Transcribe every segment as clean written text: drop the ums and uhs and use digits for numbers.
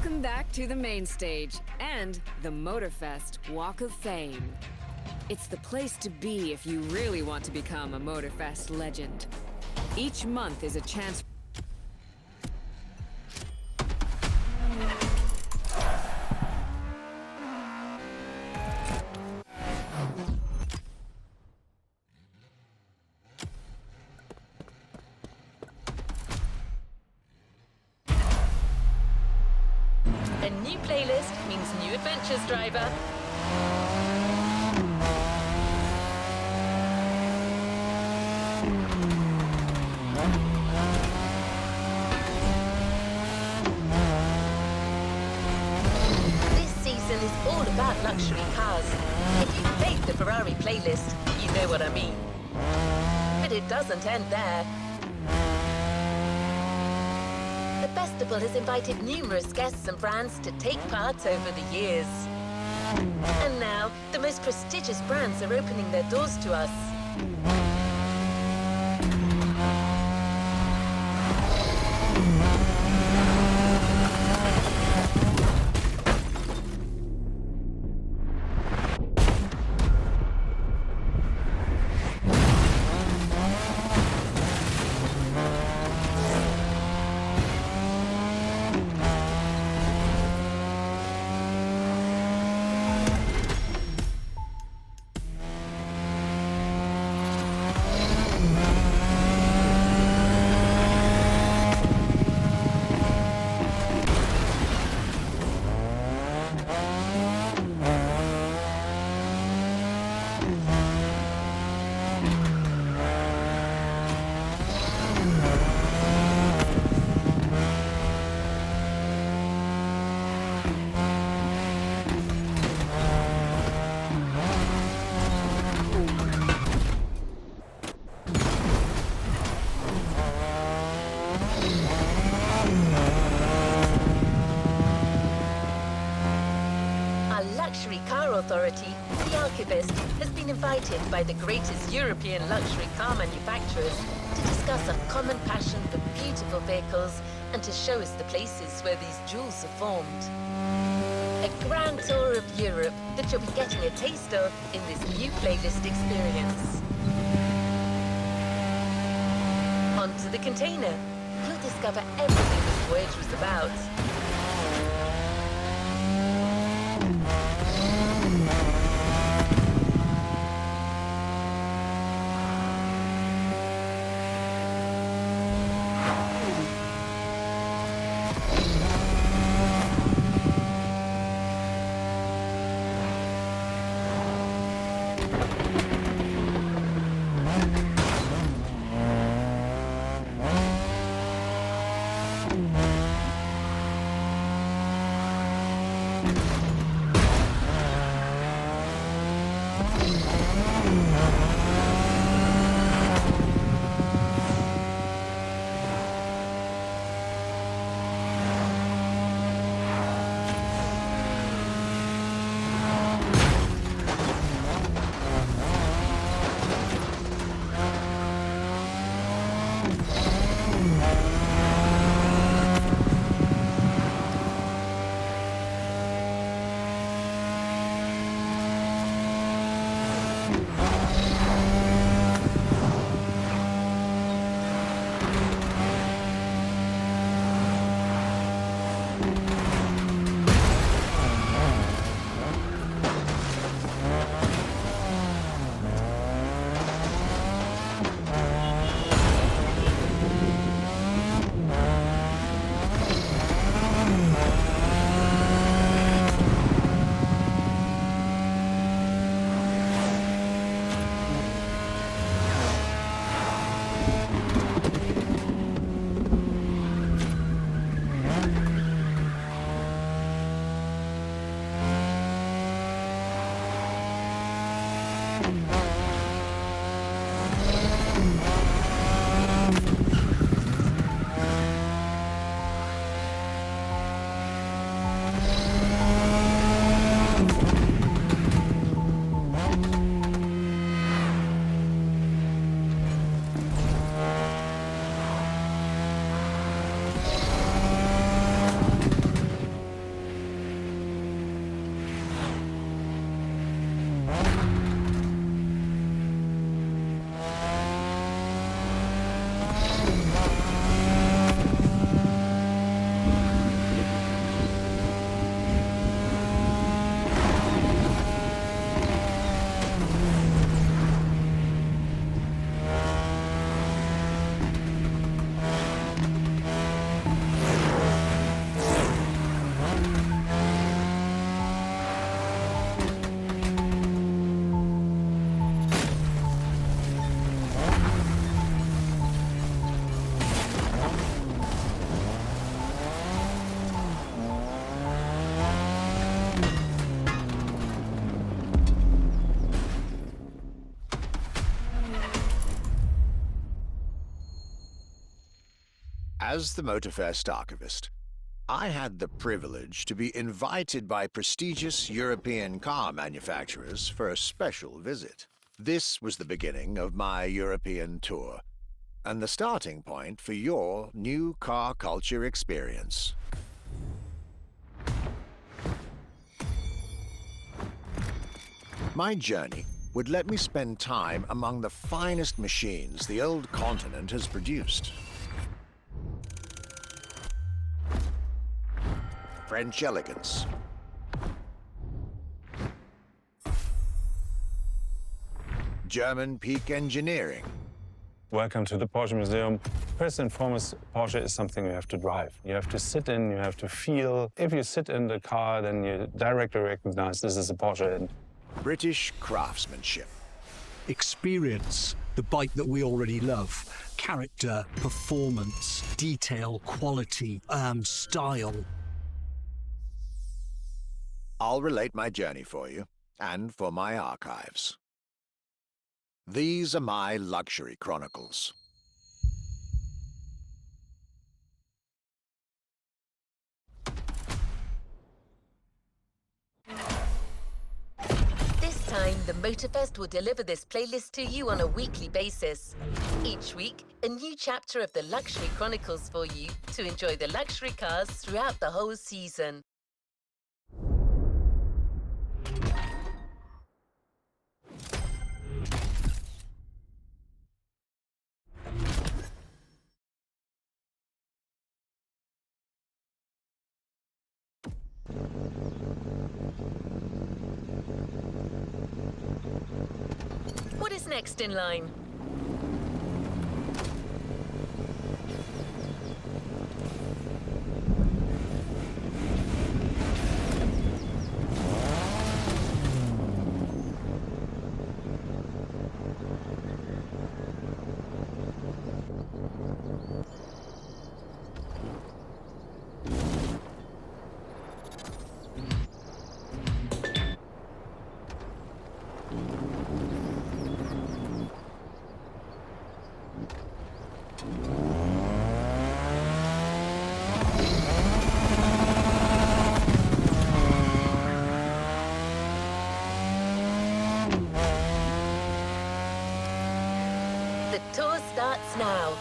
Welcome back to the main stage and the Motorfest Walk of Fame. It's the place to be if you really want to become a Motorfest legend. Each month is a chance. A new playlist means new adventures, driver. This season is all about luxury cars. If you've played the Ferrari playlist, you know what I mean. But it doesn't end there. The festival has invited numerous guests and brands to take part over the years. And now, the most prestigious brands are opening their doors to us. Luxury car authority, the Archivist, has been invited by the greatest European luxury car manufacturers to discuss our common passion for beautiful vehicles and to show us the places where these jewels are formed. A grand tour of Europe that you'll be getting a taste of in this new playlist experience. Onto the container. You'll discover everything this voyage was about. As the Motorfest archivist, I had the privilege to be invited by prestigious European car manufacturers for a special visit. This was the beginning of my European tour, and the starting point for your new car culture experience. My journey would let me spend time among the finest machines the old continent has produced. French elegance, German peak engineering. Welcome to the Porsche Museum. First and foremost, Porsche is something you have to drive. You have to sit in, you have to feel. If you sit in the car, then you directly recognize this is a Porsche. And British craftsmanship. Experience the bike that we already love. Character, performance, detail, quality, style. I'll relate my journey for you, and for my archives. These are my luxury chronicles. This time, the Motorfest will deliver this playlist to you on a weekly basis. Each week, a new chapter of the Luxury Chronicles for you to enjoy the luxury cars throughout the whole season. What is next in line? The tour starts now.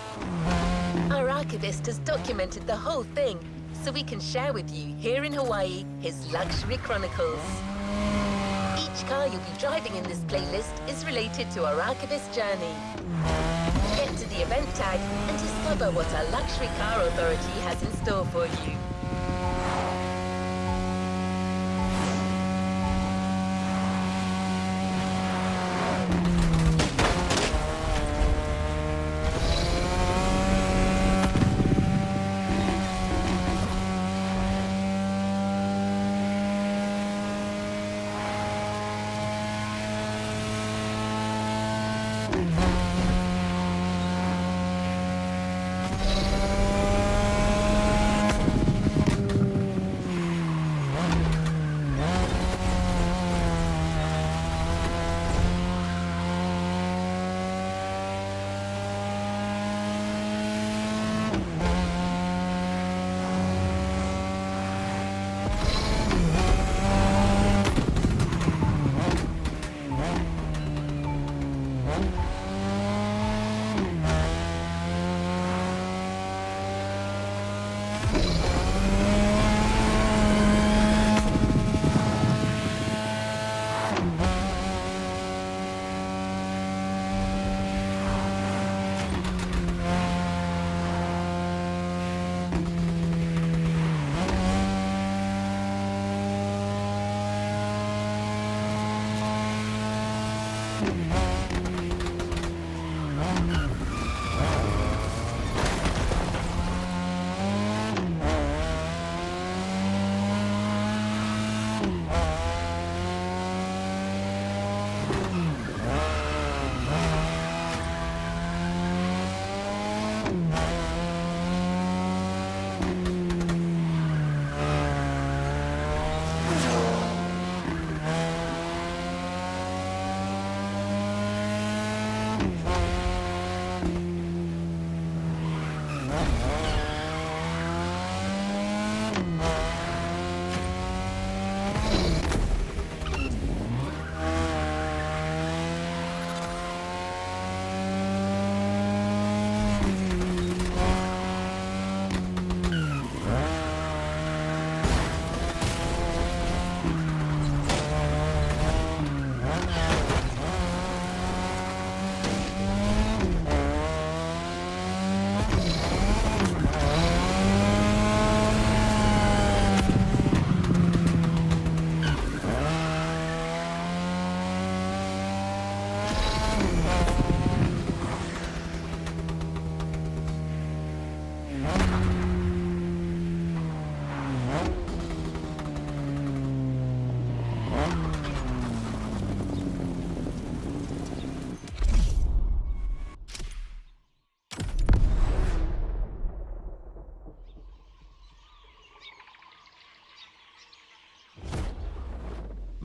Our archivist has documented the whole thing, so we can share with you here in Hawaii his luxury chronicles. Each car you'll be driving in this playlist is related to our archivist journey. Get to the event tag and discover what our luxury car authority has in store for you.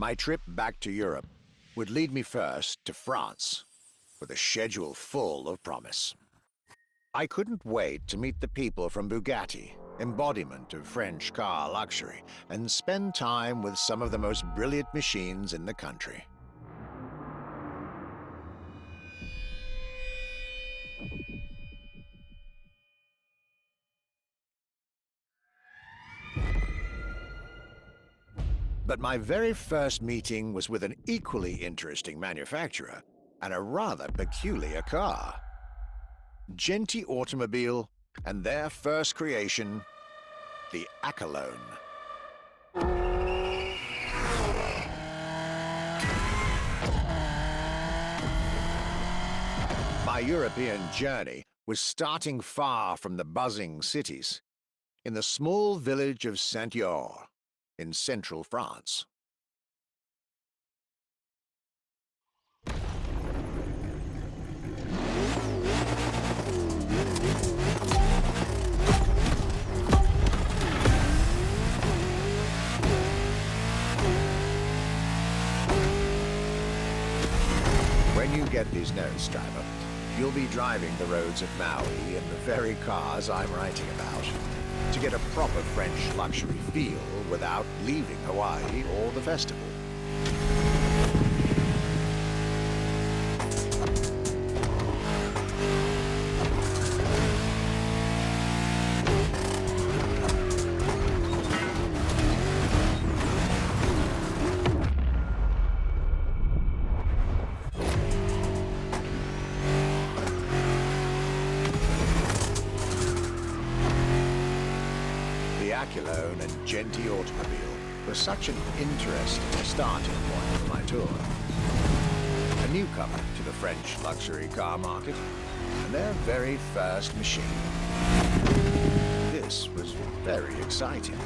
My trip back to Europe would lead me first to France, with a schedule full of promise. I couldn't wait to meet the people from Bugatti, embodiment of French car luxury, and spend time with some of the most brilliant machines in the country. But my very first meeting was with an equally interesting manufacturer and a rather peculiar car. Genti Automobile and their first creation, the Accolone. My European journey was starting far from the buzzing cities, in the small village of Saint-Yor, in central France. When you get these notes, driver, you'll be driving the roads of Maui in the very cars I'm writing about, to get a proper French luxury feel without leaving Hawaii or the festival. Accolone and Genti Automobile was such an interesting starting point for my tour. A newcomer to the French luxury car market, and their very first machine. This was very exciting.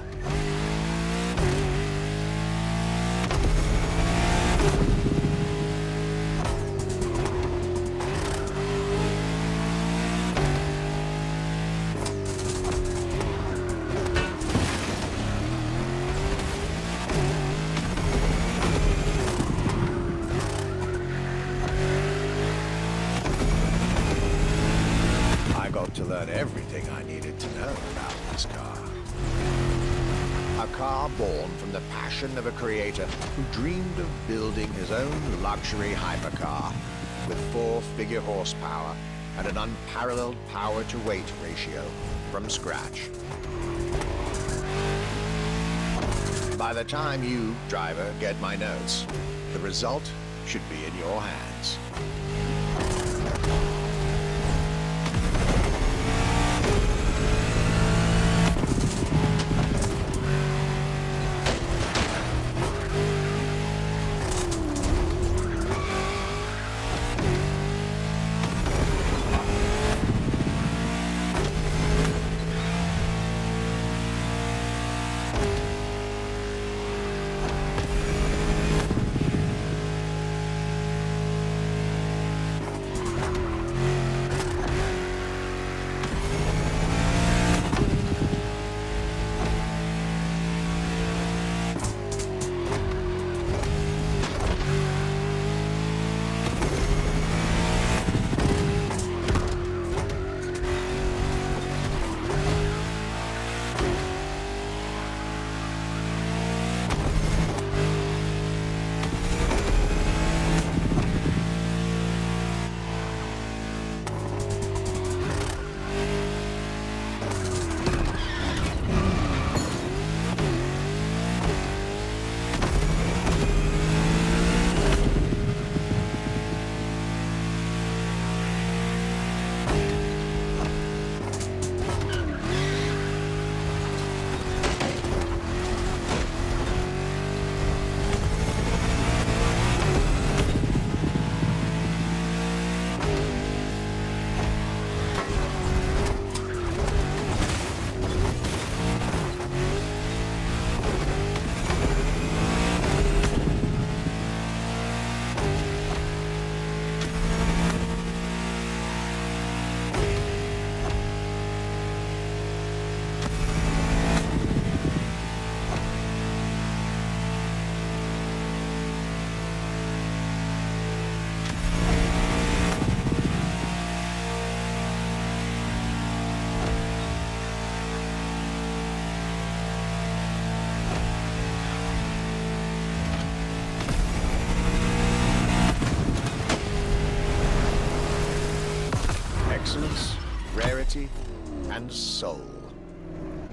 To learn everything I needed to know about this car. A car born from the passion of a creator who dreamed of building his own luxury hypercar with 4-figure horsepower and an unparalleled power-to-weight ratio from scratch. By the time you, driver, get my notes, the result should be in your hands. quality and soul.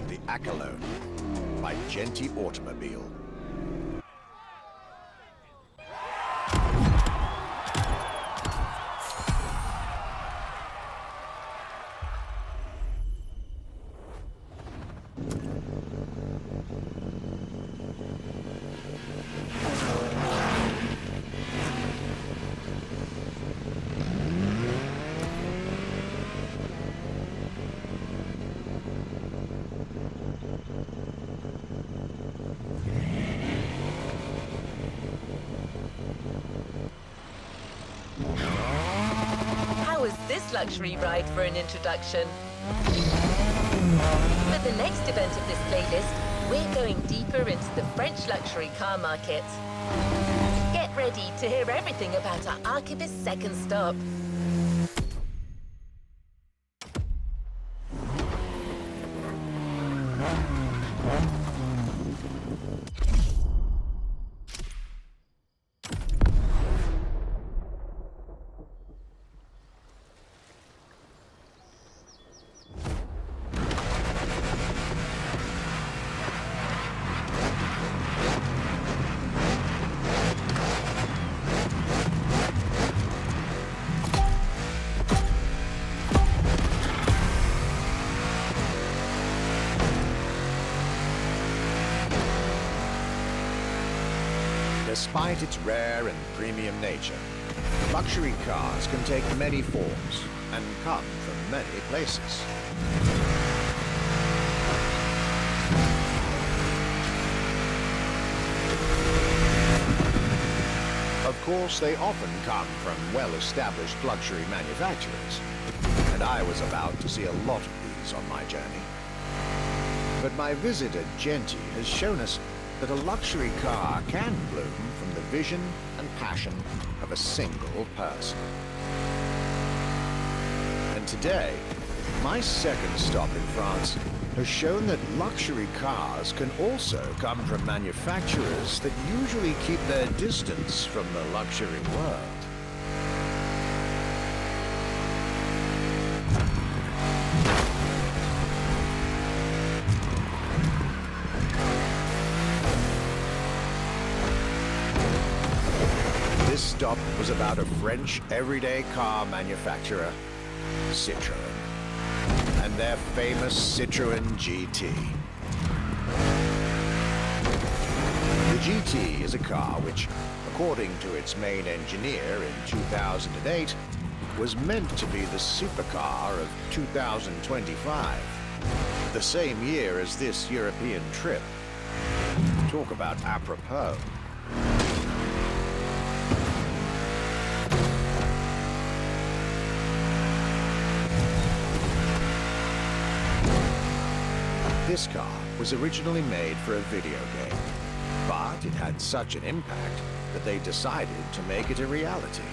The Accolone by Genti Automobile. How was this luxury ride for an introduction? For the next event of this playlist, we're going deeper into the French luxury car market. Get ready to hear everything about our Archivist's second stop. Despite its rare and premium nature, luxury cars can take many forms and come from many places. Of course, they often come from well-established luxury manufacturers, and I was about to see a lot of these on my journey. But my visit at Genti has shown us that a luxury car can bloom from the vision and passion of a single person. And today, my second stop in France has shown that luxury cars can also come from manufacturers that usually keep their distance from the luxury world. This stop was about a French everyday car manufacturer, Citroën, and their famous Citroën GT. The GT is a car which, according to its main engineer in 2008, was meant to be the supercar of 2025, the same year as this European trip. Talk about apropos. This car was originally made for a video game, but it had such an impact that they decided to make it a reality.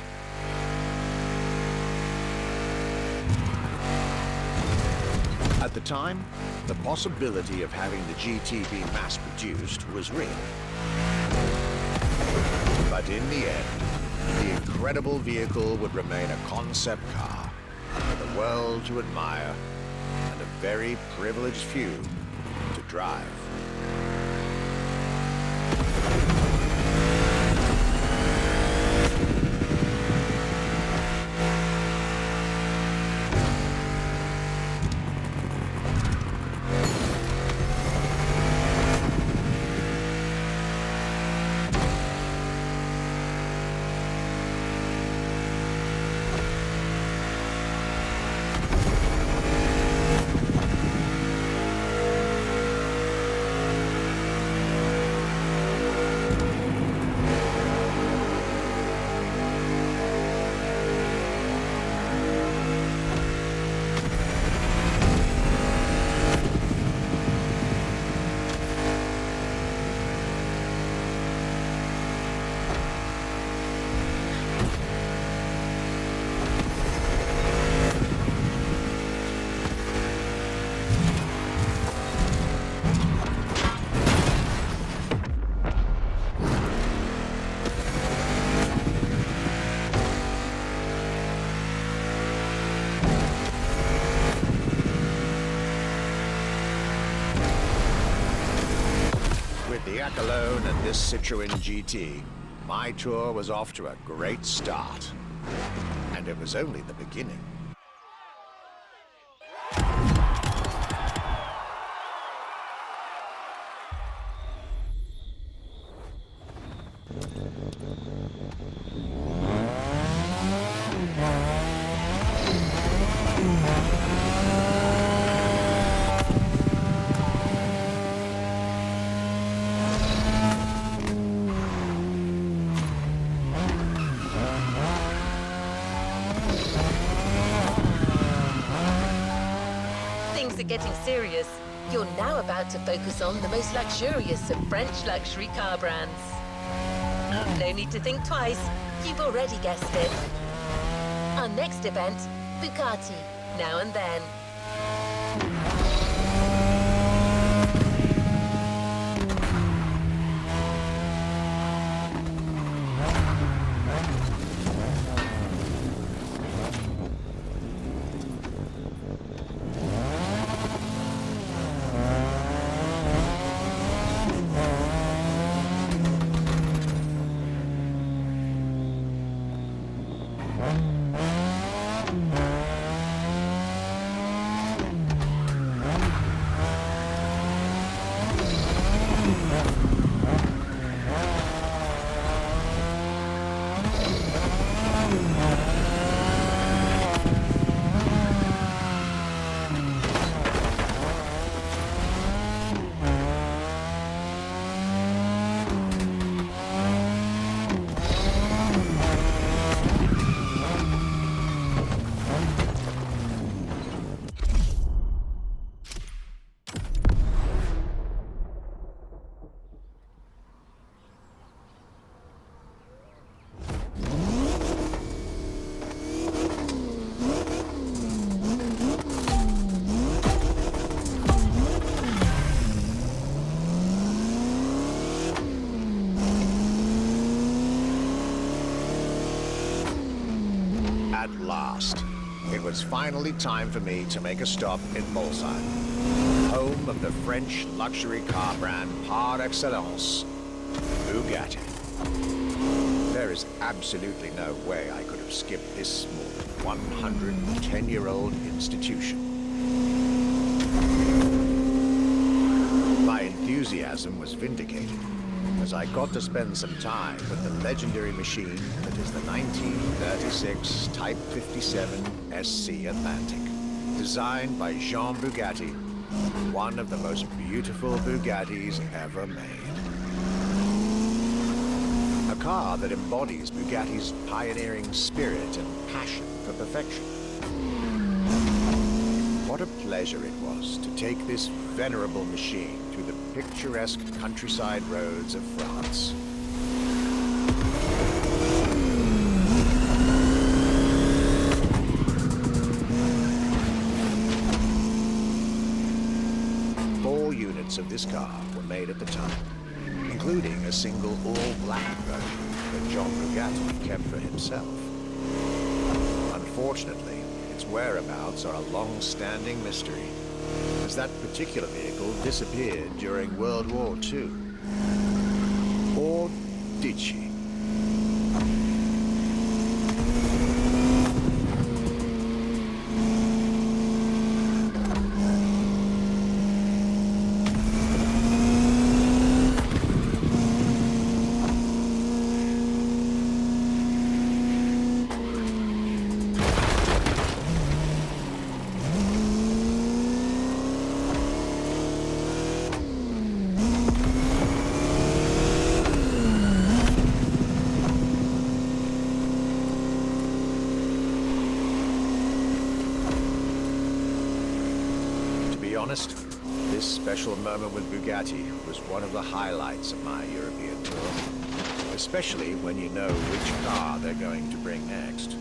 At the time, the possibility of having the GT be mass-produced was real. But in the end, the incredible vehicle would remain a concept car for the world to admire and a very privileged few to drive. alone and this Citroën GT, my tour was off to a great start. And it was only the beginning. Things are getting serious. You're now about to focus on the most luxurious of French luxury car brands. No need to think twice. You've already guessed it. Our next event, Bugatti, Now and Then. At last, it was finally time for me to make a stop in Molsheim, home of the French luxury car brand par excellence, Bugatti. There is absolutely no way I could have skipped this more than 110-year-old institution. My enthusiasm was vindicated, as I got to spend some time with the legendary machine that is the 1936 Type 57 SC Atlantic, designed by Jean Bugatti, one of the most beautiful Bugattis ever made. A car that embodies Bugatti's pioneering spirit and passion for perfection. What a pleasure it was to take this venerable machine through the picturesque countryside roads of France. Four units of this car were made at the time, including a single all-black version that Jean Bugatti kept for himself. Unfortunately, its whereabouts are a long-standing mystery, as that particular vehicle disappeared during World War II. Or did she? Honest, this special moment with Bugatti was one of the highlights of my European tour, especially when you know which car they're going to bring next.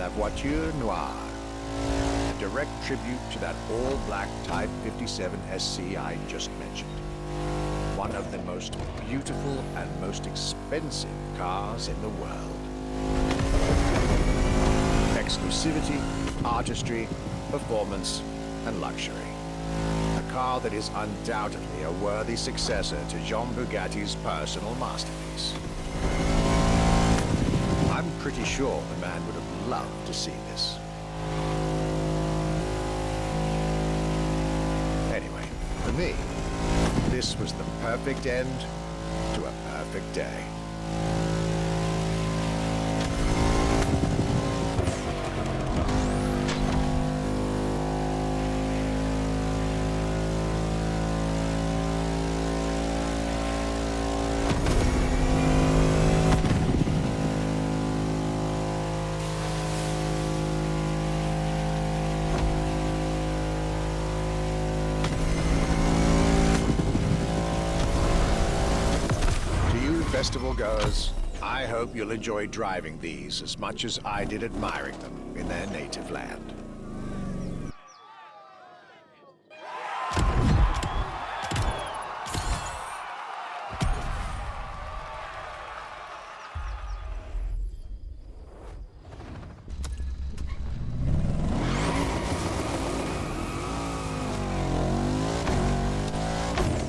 La Voiture Noire, a direct tribute to that all-black Type 57 SC I just mentioned. One of the most beautiful and most expensive cars in the world. Exclusivity, artistry, performance, and luxury. A car that is undoubtedly a worthy successor to Jean Bugatti's personal masterpiece. I'm pretty sure the man would have loved to see this. Anyway, for me, this was the perfect end to a perfect day. Festival goers, I hope you'll enjoy driving these as much as I did admiring them in their native land.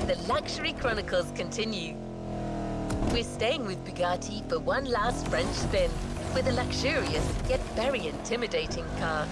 The Luxury Chronicles continue. We're staying with Bugatti for one last French spin with a luxurious yet very intimidating car.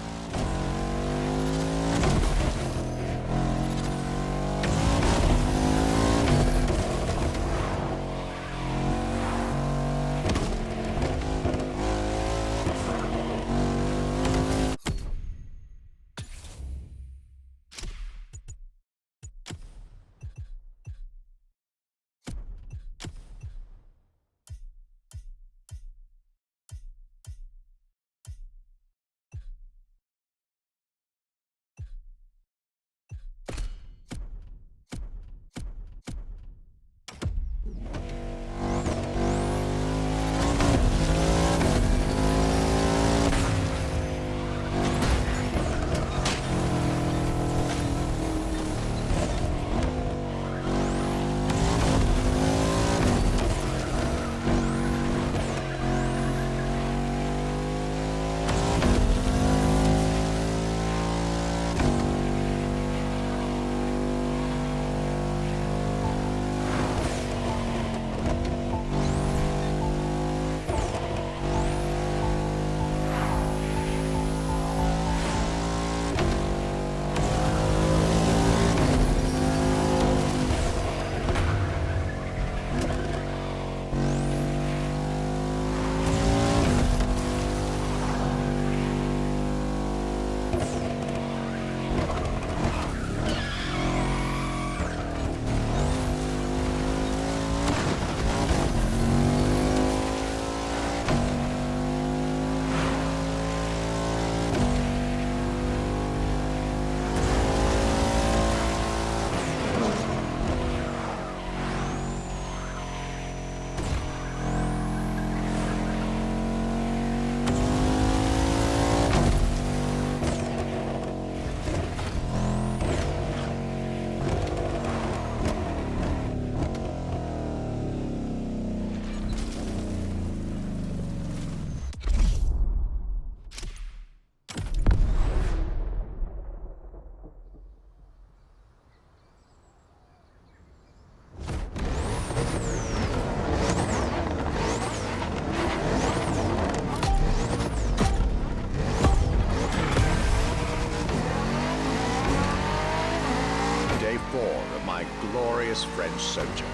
glorious French sojourn.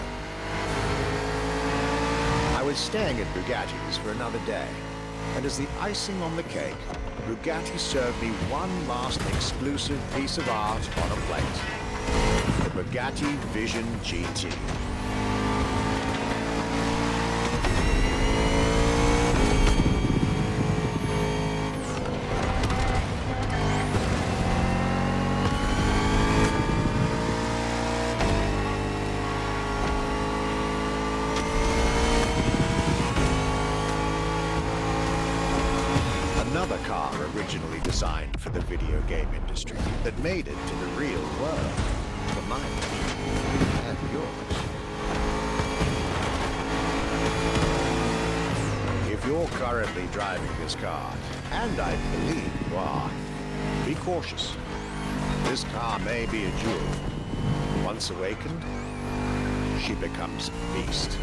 I was staying at Bugatti's for another day, and as the icing on the cake, Bugatti served me one last exclusive piece of art on a plate. The Bugatti Vision GT. Another car originally designed for the video game industry that made it to the real world, for mine and yours. If you're currently driving this car, and I believe you are, Be cautious. This car may be a jewel. Once awakened, she becomes a beast.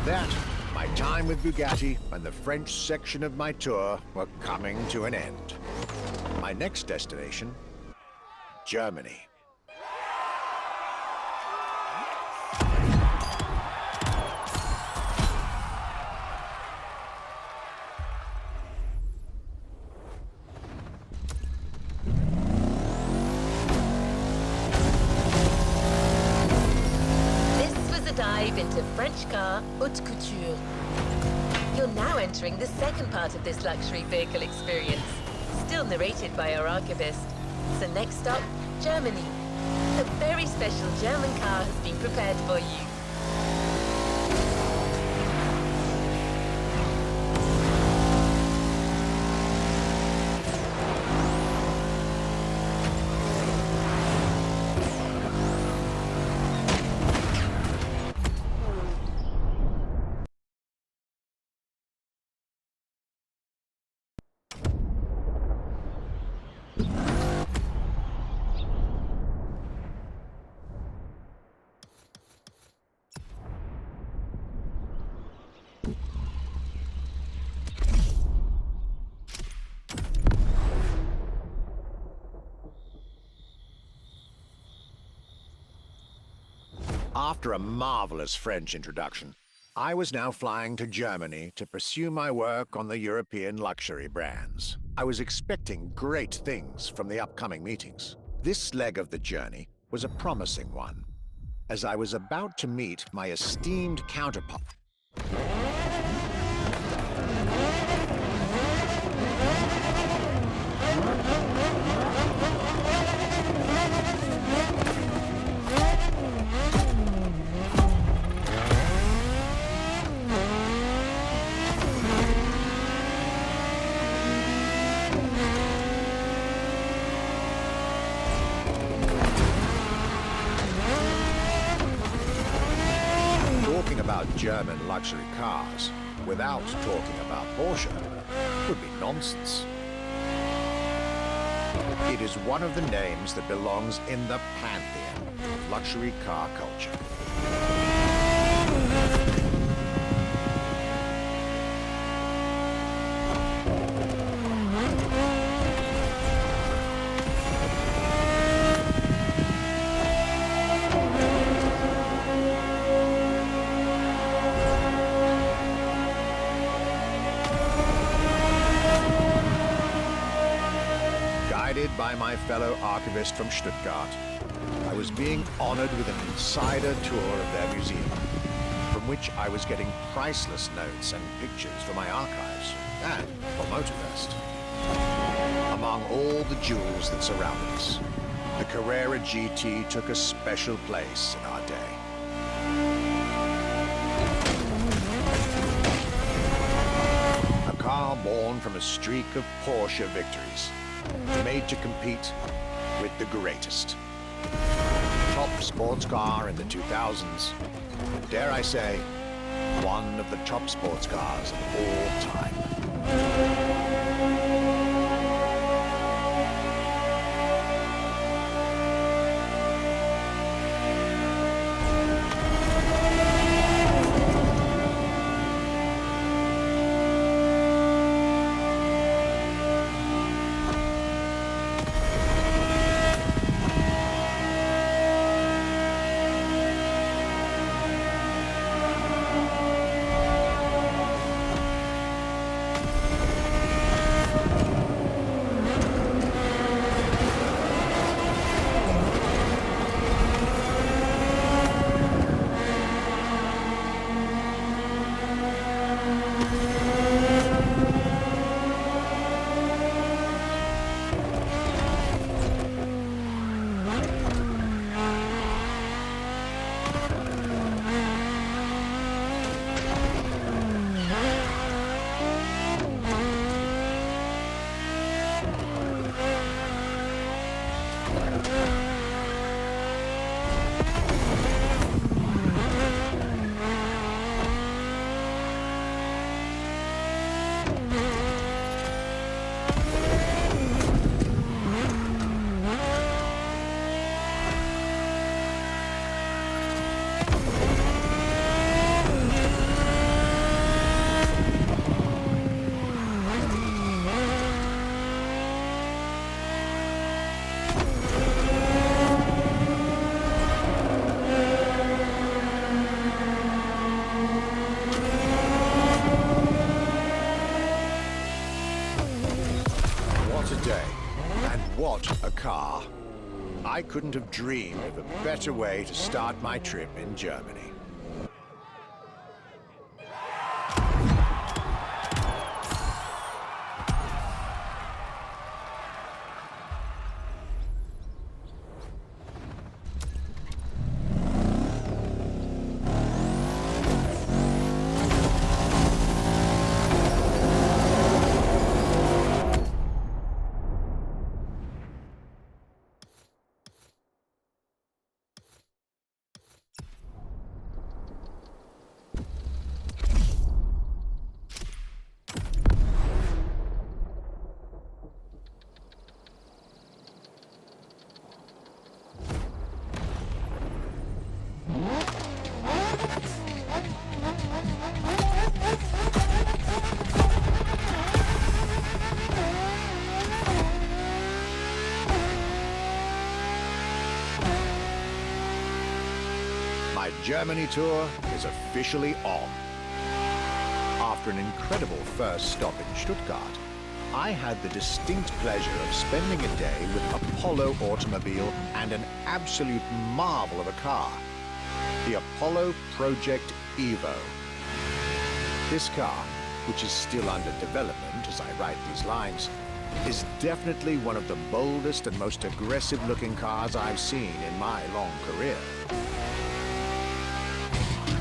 That, my time with Bugatti and the French section of my tour were coming to an end. My next destination, Germany. Dive into French car haute couture. You're now entering the second part of this luxury vehicle experience, still narrated by our archivist. So next stop, Germany. A very special German car has been prepared for you. After a marvelous French introduction, I was now flying to Germany to pursue my work on the European luxury brands. I was expecting great things from the upcoming meetings. This leg of the journey was a promising one, as I was about to meet my esteemed counterpart. about German luxury cars without talking about Porsche would be nonsense. It is one of the names that belongs in the pantheon of luxury car culture. Guided by my fellow archivist from Stuttgart, I was being honored with an insider tour of their museum, from which I was getting priceless notes and pictures for my archives and for Motorfest. Among all the jewels that surrounded us, the Carrera GT took a special place in our day. A car born from a streak of Porsche victories, made to compete with the greatest. Top sports car in the 2000s, and dare I say, one of the top sports cars of all time. What a day, and what a car. I couldn't have dreamed of a better way to start my trip in Germany. My Germany tour is officially on. After an incredible first stop in Stuttgart, I had the distinct pleasure of spending a day with Apollo Automobile and an absolute marvel of a car, the Apollo Project Evo. This car, which is still under development as I write these lines, is definitely one of the boldest and most aggressive-looking cars I've seen in my long career.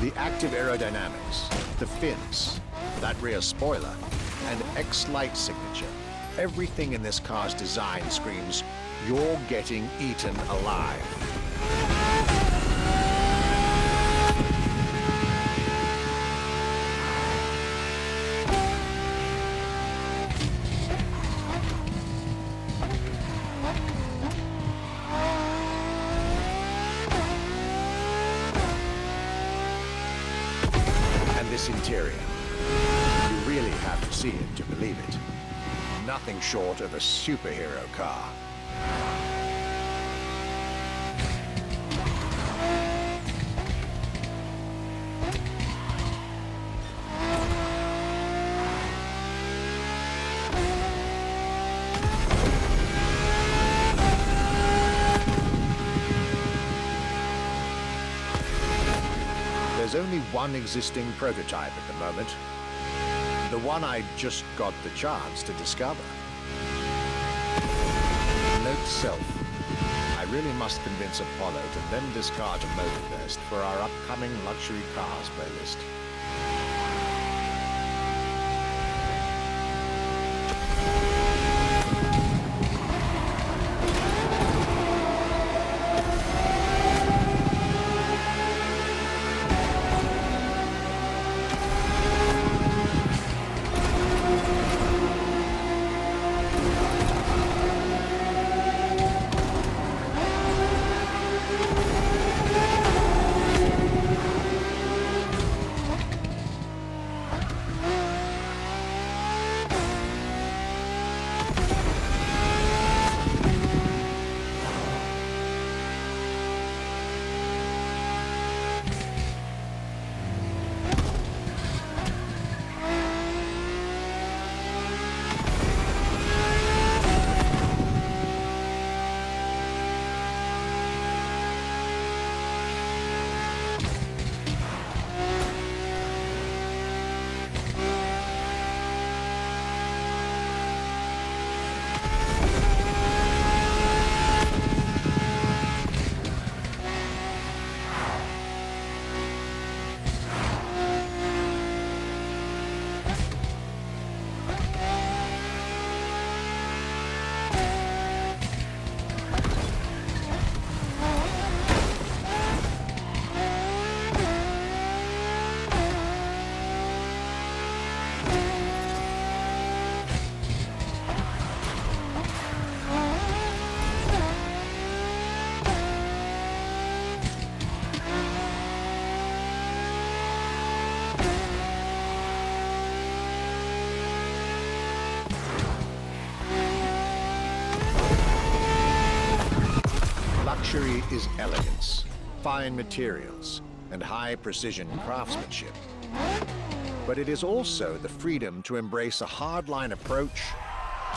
The active aerodynamics, the fins, that rear spoiler, and X-Light signature, everything in this car's design screams, you're getting eaten alive. And this interior. You really have to see it to believe it. Nothing short of a superhero car. There's only one existing prototype at the moment. The one I just got the chance to discover. Note self. I really must convince Apollo to lend this car to Motorfest for our upcoming luxury cars playlist. Luxury is elegance, fine materials, and high-precision craftsmanship. But it is also the freedom to embrace a hardline approach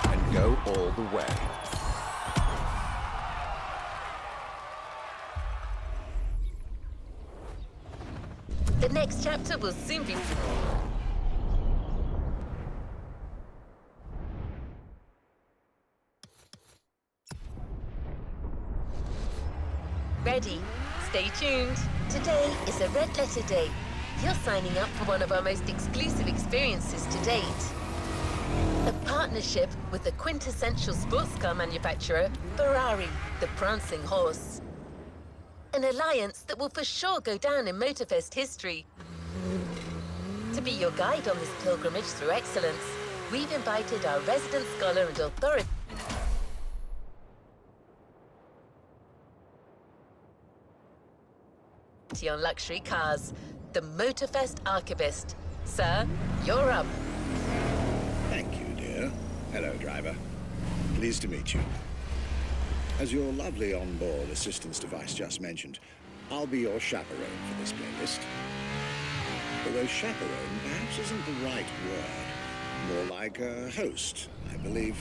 and go all the way. The next chapter will soon be... Ready? Stay tuned. Today is a red letter day. You're signing up for one of our most exclusive experiences to date. A partnership with the quintessential sports car manufacturer, Ferrari, the prancing horse. An alliance that will for sure go down in Motorfest history. To be your guide on this pilgrimage through excellence, we've invited our resident scholar and authority on luxury cars, the Motorfest archivist. Sir, you're up. Thank you, dear. Hello, driver. Pleased to meet you. As your lovely onboard assistance device just mentioned, I'll be your chaperone for this playlist. Although chaperone perhaps isn't the right word. More like a host, I believe.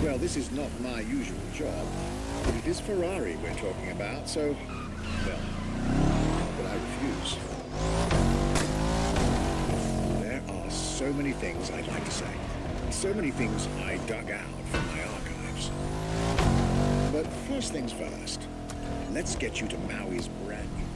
Well, this is not my usual job, but it is Ferrari we're talking about, so, well, how could I refuse? There are so many things I'd like to say, and so many things I dug out from my archives. But first things first, let's get you to Maui's brand new